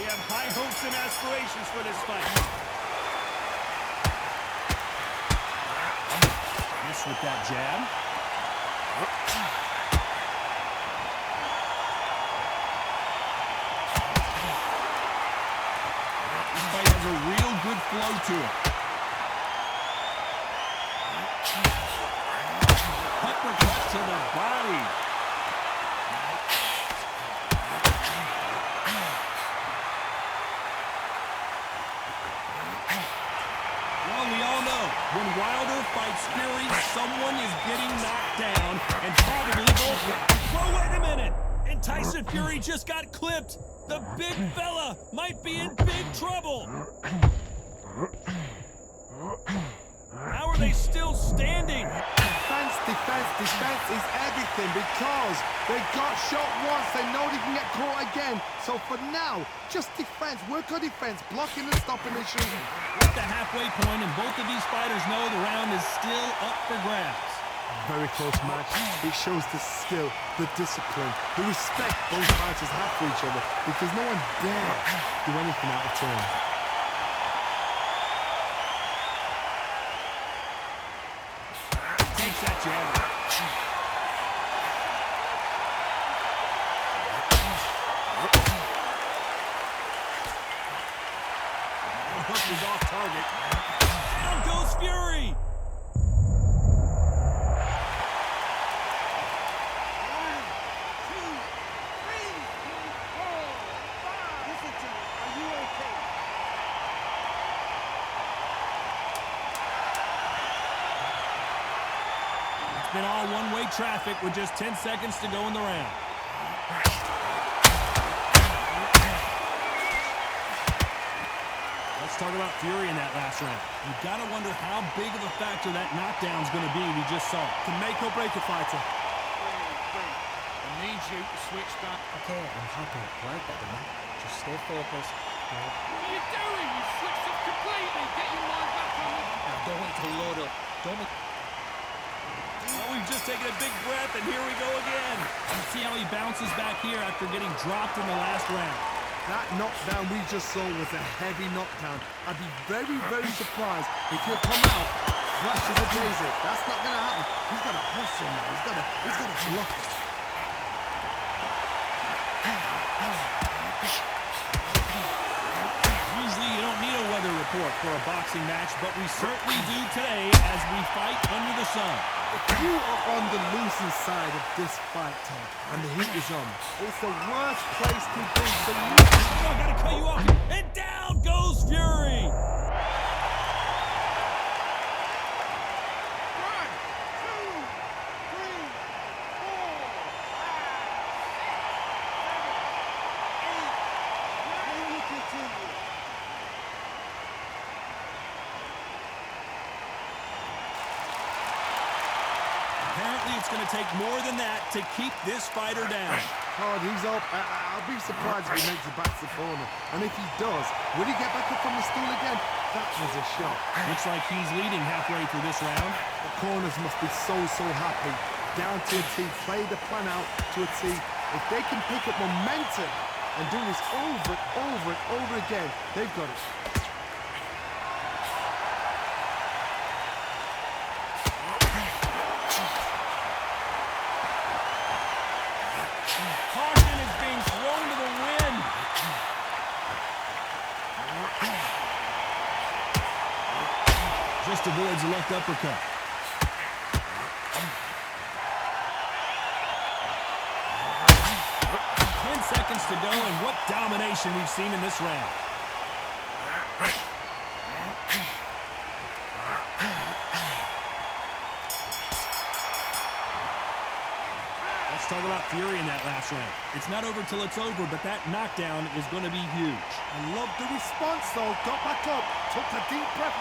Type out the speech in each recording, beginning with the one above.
have high hopes and aspirations for this fight. Miss with that jab. This fight has a real good flow to it. Uppercut to the body. Well, we all know, when Wilder fights Fury, someone is getting knocked down, and probably both. Whoa, wait a minute! And Tyson Fury just got clipped! The big fella might be in big trouble! How are they still standing? Defense is everything because they got shot once, they know they can get caught again. So for now, just defense, work on defense, blocking and stopping and shooting. At the halfway point, and both of these fighters know the round is still up for grabs. Very close match. It shows the skill, the discipline, the respect both fighters have for each other because no one dare do anything out of turn. Takes that jab. Hook is off target. Down goes Fury! It's been all one-way traffic with just 10 seconds to go in the round. Let's talk about Fury in that last round. You've got to wonder how big of a factor that knockdown's going to be we just saw. To make or break a fighter. I need you to switch back. Okay, I'm happy. Like that, man. Just stay focused. What are you doing? You switched up completely. Get your mind back on it. Now, don't want to load up. Don't want... Well, we've just taken a big breath, and here we go again. You see how he bounces back here after getting dropped in the last round. That knockdown we just saw was a heavy knockdown. I'd be very, very surprised if he'll come out flash as a blazer. That's not going to happen. He's got to hustle now. He's got to block it. Usually you don't need a weather report for a boxing match, but we certainly do today as we fight under the sun. If you are on the losing side of this fight, Tom, and the heat is on, it's the worst place to be. So Oh, I gotta cut you off. And down goes Fury. Apparently, it's going to take more than that to keep this fighter down. hard, he's up. I'll be surprised if he makes it back to the corner. And if he does, will he get back up from the stool again? That was a shot. Looks like he's leading halfway through this round. The corners must be so happy. Down to a T, play the plan out to a T. If they can pick up momentum and do this over and over and over again, they've got it. Caution is being thrown to the wind. Just avoids a left uppercut. 10 seconds to go, and what domination we've seen in this round. Let's talk about Fury in that last round. It's not over till it's over, but that knockdown is going to be huge. I love the response though. Got back up, took a deep breath.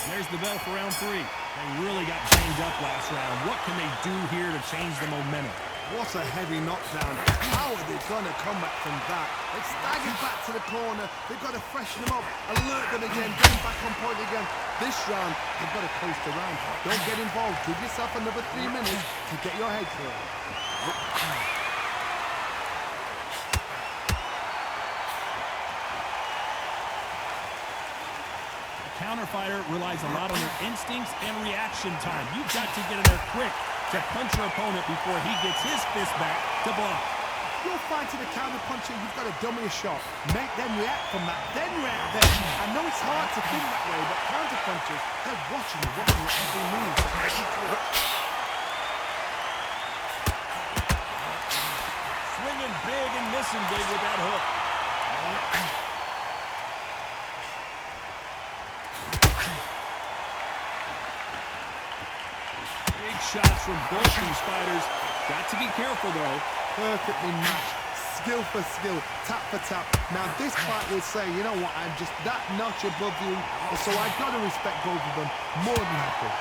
There's the bell for round 3. They really got banged up last round. What can they do here to change the momentum? What a heavy knockdown. How are they going to come back from that? They staggered back to the corner. They've got to freshen them up, alert them again, get them back on point again. This round, they've got to coast around. Don't get involved. Give yourself another 3 minutes to get your head clear. counter fighter relies a lot on their instincts and reaction time. You've got to get in there quick to punch your opponent before he gets his fist back to block. You're fighting a counter puncher, you've got to dummy a shot. Make them react from that, then react then. I know it's hard to think that way, but counter punchers, they're watching your every move. Swinging big and missing big with that hook. Big shots from both these fighters. Got to be careful, though. Perfectly matched, skill for skill, tap for tap. Now this fight will say, you know what, I'm just that notch above you, so I've got to respect both of them more than happy.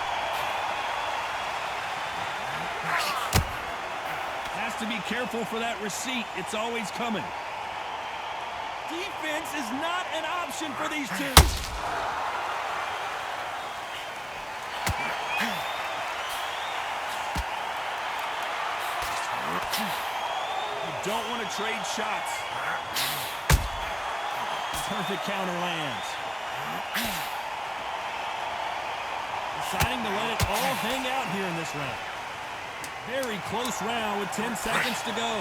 Has to be careful for that receipt. It's always coming. Defense is not an option for these two. Don't want to trade shots. Perfect counter lands. Deciding to let it all hang out here in this round. Very close round with 10 seconds to go.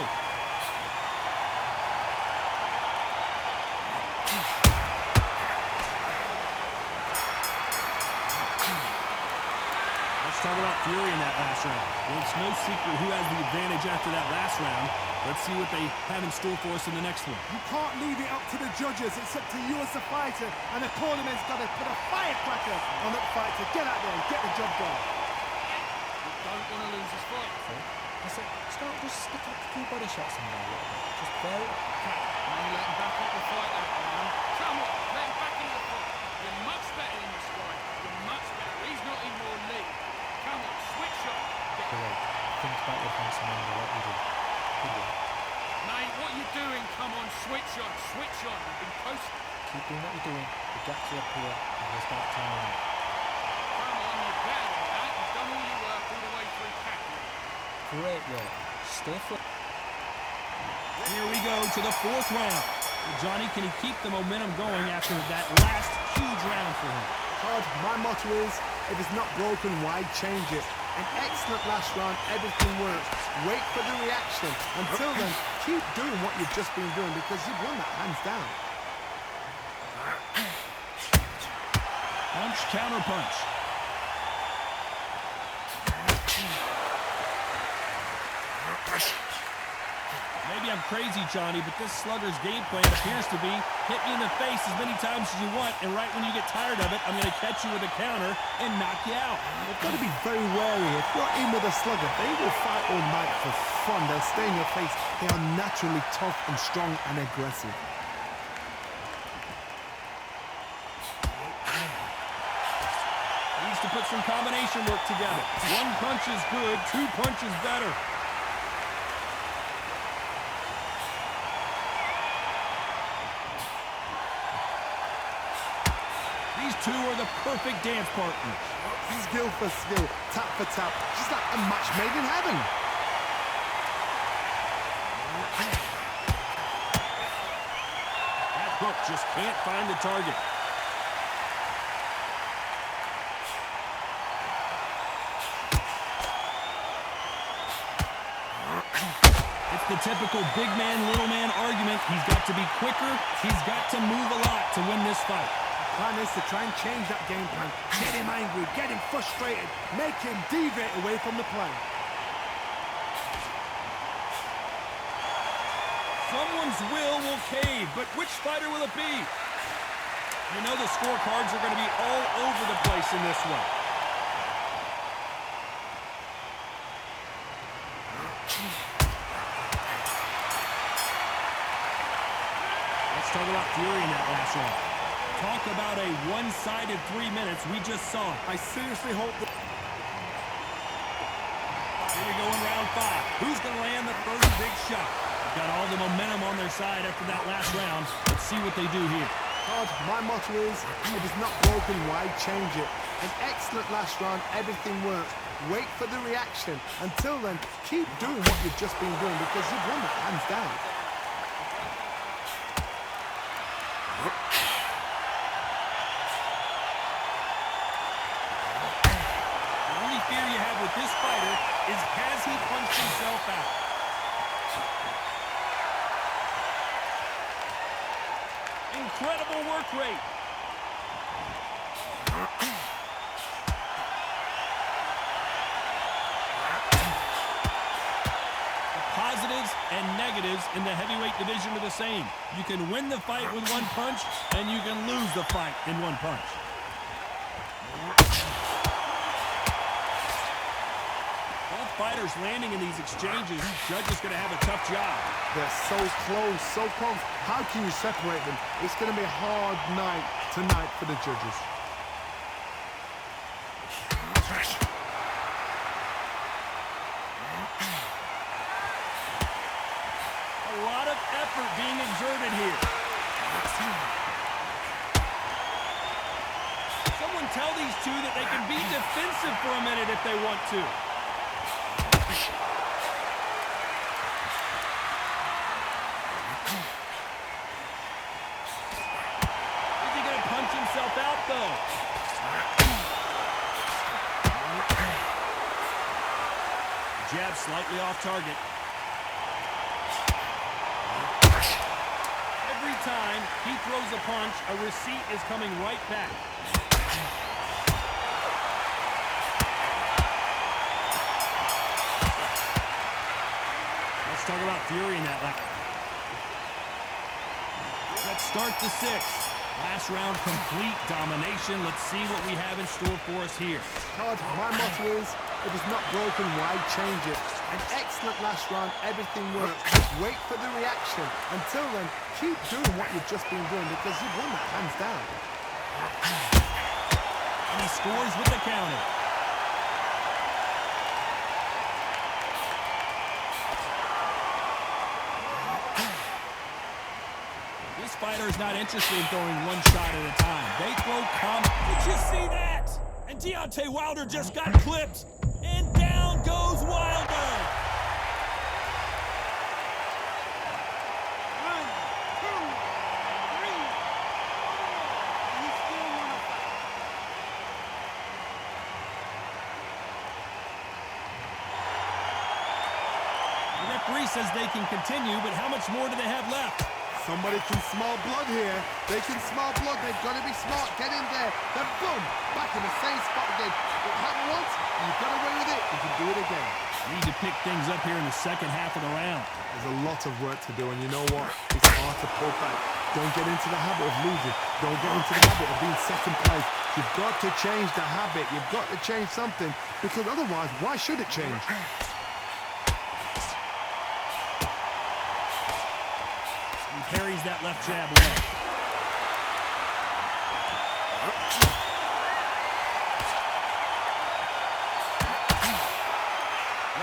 Let's talk about Fury in that last round. Well, it's no secret who has the advantage after that last round. Let's see what they have in store for us in the next one. You can't leave it up to the judges. It's up to you as the fighter, and the tournament's got to put a firecracker on that fight to get out there and get the job done. Don't want to lose this fight. I said, start just sticking a few body shots in there a little bit. Just very... Now you let him back up the fight that round. Come on, let him back into the fight. You're much better in this fight. You're much better. He's not in your league. Come on, switch up. great. Think about your defense and remember what you do. Good work. Mate, what you doing? Come on, switch on, switch on. You've been posted. Keep doing what you're doing. The gaps will appear and we'll start timing out. Come on, you're better than that. You've done all your work all the way through tackling. Great work. Stay fit. Here we go to the fourth round. Johnny, can he keep the momentum going after that last huge round for him? Todd, my motto is, if it's not broken, why change it? An excellent last round, everything works. Wait for the reaction. Until then, keep doing what you've just been doing because you've won that hands down. Punch, counter punch. Maybe I'm crazy, Johnny, but this slugger's game plan appears to be hit me in the face as many times as you want, and right when you get tired of it, I'm going to catch you with a counter and knock you out. You've got to be very wary. If you're in with a slugger, they will fight all night for fun. They'll stay in your face. They are naturally tough and strong and aggressive. Needs to put some combination work together. One punch is good, two punches better. These two are the perfect dance partners. Skill for skill, tap for tap. Just like a match made in heaven. That hook just can't find the target. It's the typical big man, little man argument. He's got to be quicker. He's got to move a lot to win this fight. Plan is to try and change that game plan. Get him angry, get him frustrated, make him deviate away from the play. Someone's will cave, but which fighter will it be? You know the scorecards are going to be all over the place in this one. Let's talk about Fury in that last round. Talk about a one-sided 3 minutes we just saw. I seriously hope that... Here we go in round 5. Who's going to land the first big shot? Got all the momentum on their side after that last round. Let's see what they do here. Todd, my motto is, if it's not broken, why change it? An excellent last round, everything works. Wait for the reaction. Until then, keep doing what you've just been doing because you've won that hands down. incredible work rate. The positives and negatives in the heavyweight division are the same. You can win the fight with one punch, and you can lose the fight in one punch. Both fighters landing in these exchanges. Judge is going to have a tough job. They're so close, so close. How can you separate them? It's going to be a hard night tonight for the judges. A lot of effort being exerted here. Someone tell these two that they can be defensive for a minute if they want to. Is he going to punch himself out, though? Jab slightly off target. Every time he throws a punch, a receipt is coming right back. Let's talk about Fury in that lap. Let's start the sixth. Last round, complete domination. Let's see what we have in store for us here. Todd, my motto is, if it's not broken, why change it? An excellent last round, everything works. Just wait for the reaction. Until then, keep doing what you've just been doing because you've won that hands down. And he scores with the counter. This fighter is not interested in throwing one shot at a time. They throw Did you see that? And Deontay Wilder just got clipped. And down goes Wilder. 1, 2, 3, 4. And he still won a fight. The referee says they can continue, but how much more do they have left? Somebody can smell blood here. They can smell blood. They've got to be smart. Get in there. Then boom, back in the same spot again. It happened once, you got away with it. You can do it again. Need to pick things up here in the second half of the round. There's a lot of work to do, and you know what? It's hard to pull back. Don't get into the habit of losing. Don't get into the habit of being second place. You've got to change the habit. You've got to change something, because otherwise, why should it change? He parries that left jab well.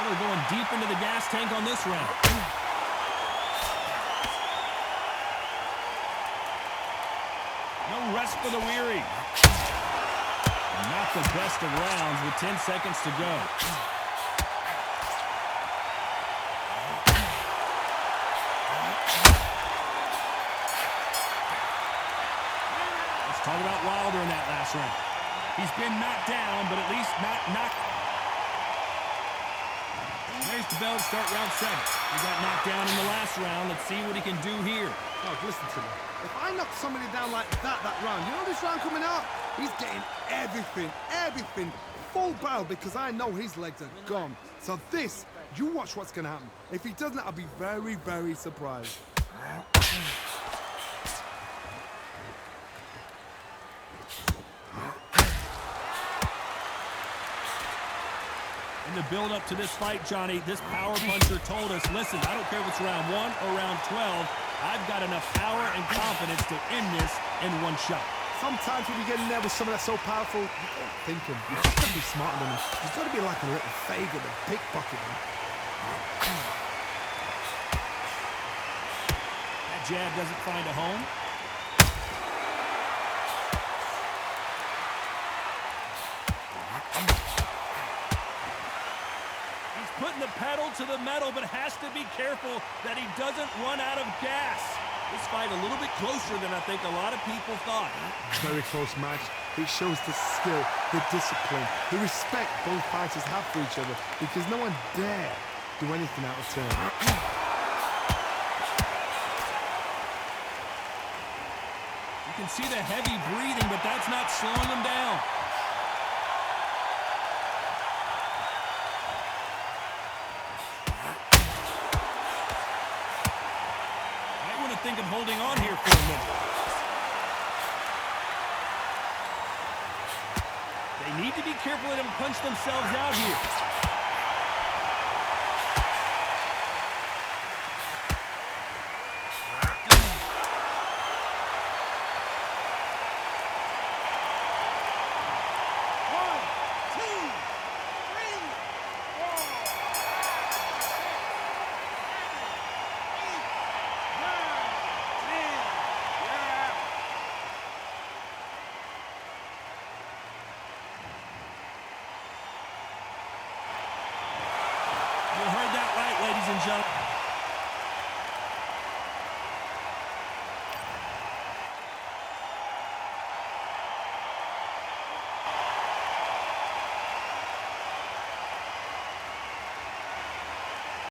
We're going deep into the gas tank on this round. No rest for the weary. Not the best of rounds with 10 seconds to go. Let's talk about Wilder in that last round. He's been knocked down, but at least not knocked. There's the bell to start round 7. He got knocked down in the last round. Let's see what he can do here. Oh, listen to me. If I knock somebody down like that round, you know this round coming out? He's getting everything, full barrel, because I know his legs are gone. So this, you watch what's going to happen. If he doesn't, I'll be very, very surprised. In the build-up to this fight, Johnny, this power puncher told us, listen, I don't care if it's round 1 or round 12, I've got enough power and confidence to end this in one shot. Sometimes when you get in there with someone that's so powerful, you can't think him. You've got to be smarter than him. You've got to be like a little faggot and pickpocket him. That jab doesn't find a home. Putting the pedal to the metal, but has to be careful that he doesn't run out of gas. This fight a little bit closer than I think a lot of people thought. Very close match. It shows the skill, the discipline, the respect both fighters have for each other, because no one dare do anything out of turn. can see the heavy breathing, but that's not slowing him down. Might want to think of holding on here for a minute. They need to be careful they don't punch themselves out here. You heard that right, ladies and gentlemen.